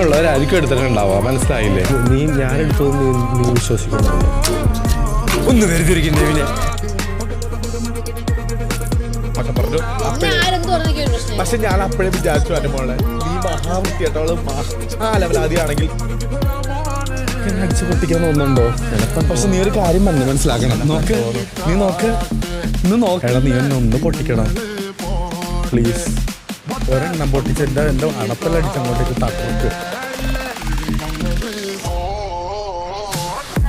ഉള്ളവരായിരിക്കും എടുത്തിട്ടുണ്ടാവുക, മനസ്സിലായില്ലേ? ഞാനെടുത്തു നീ വിശ്വസിക്കുന്നുണ്ട്? ഒന്ന് വരുതിരിക്കുന്നേ പക്ഷെ ഞാൻ അപ്പോഴേ വിചാരിച്ചു എൻ്റെ മോളെ നീ മഹാവൃത്തിയായിട്ടവള് മഹാലവലാതിയാണെങ്കിൽ അടിച്ചു പൊട്ടിക്കാൻ തോന്നുന്നുണ്ടോ? പക്ഷെ നീ ഒരു കാര്യം പറഞ്ഞു മനസ്സിലാക്കണം. നീ നോക്ക് എടാ, നീ എന്നെ ഒന്ന് പൊട്ടിക്കണം പ്ലീസ്. ഒരെണ്ണം പൊട്ടിച്ച് എൻ്റെ അണപ്പെല്ലാം അടിച്ച് അങ്ങോട്ടേക്ക് തക്കോട്ട്.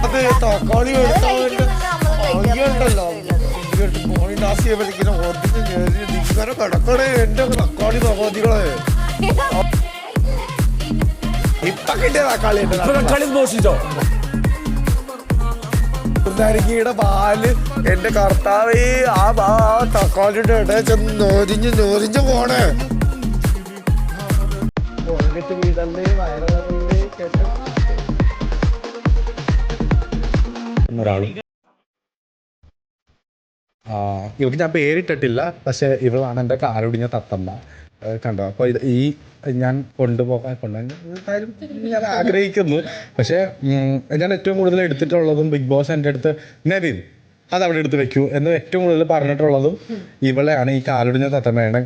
അത് തക്കാളി ഉണ്ടല്ലോ കിടക്കണേ എന്റെ തക്കാളി ഭഗവതികളെ. ഇപ്പൊ കിട്ടിയ തക്കാളി ദോഷിച്ചോ? നരികിയുടെ പാല് എന്റെ കർത്താവേ, ആ തക്കാളിയുടെ ഇടയിൽ ചെന്ന് നോരിഞ്ഞ് പോണേ. വീടല്ലേ വയറേ കേട്ടോ ഒരാളും. ഇവർക്ക് ഞാൻ പേരിട്ടിട്ടില്ല, പക്ഷെ ഇവളാണ് എൻ്റെ കാലൊടിഞ്ഞ തത്തമ്മ. കണ്ടോ? അപ്പോൾ ഈ ഞാൻ കൊണ്ടുപോകാൻ ഞാൻ ആഗ്രഹിക്കുന്നു. പക്ഷേ ഞാൻ ഏറ്റവും കൂടുതൽ എടുത്തിട്ടുള്ളതും ബിഗ് ബോസ് എൻ്റെ അടുത്ത് നവീൻ അതവിടെ എടുത്ത് വെക്കൂ എന്ന് ഏറ്റവും കൂടുതൽ പറഞ്ഞിട്ടുള്ളതും ഇവളെയാണ്. ഈ കാലൊടിഞ്ഞ തത്തമ്മയാണ്.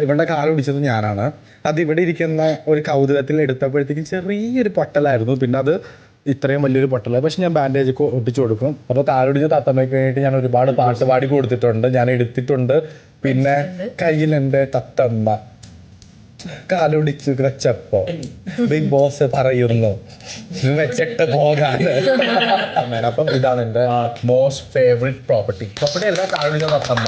ഇവളുടെ കാലൊടിച്ചത് ഞാനാണ്. അത് ഇവിടെ ഇരിക്കുന്ന ഒരു കൗതുകത്തിൽ എടുത്തപ്പോഴത്തേക്കും ചെറിയൊരു പൊട്ടലായിരുന്നു. പിന്നെ അത് ഇത്രയും വലിയൊരു പൊട്ടല. പക്ഷെ ഞാൻ ബാൻഡേജ് ഒട്ടിച്ചു കൊടുക്കും. അപ്പോൾ കാലൊടിഞ്ഞ തത്തമ്മയ്ക്ക് വേണ്ടിയിട്ട് ഞാൻ ഒരുപാട് പാട്ട് പാടി കൊടുത്തിട്ടുണ്ട്, ഞാൻ എടുത്തിട്ടുണ്ട്. പിന്നെ കയ്യിൽ എൻ്റെ തത്തമ്മ കാലൊടിച്ചു വെച്ചപ്പോ ബിഗ് ബോസ് പറയുന്നു വെച്ചിട്ട് പോകാൻ. അപ്പം ഇതാണ് എൻ്റെ മോസ്റ്റ് ഫേവറേറ്റ് പ്രോപ്പർട്ടി അല്ല കാലൊടിഞ്ഞ തത്തമ്മ.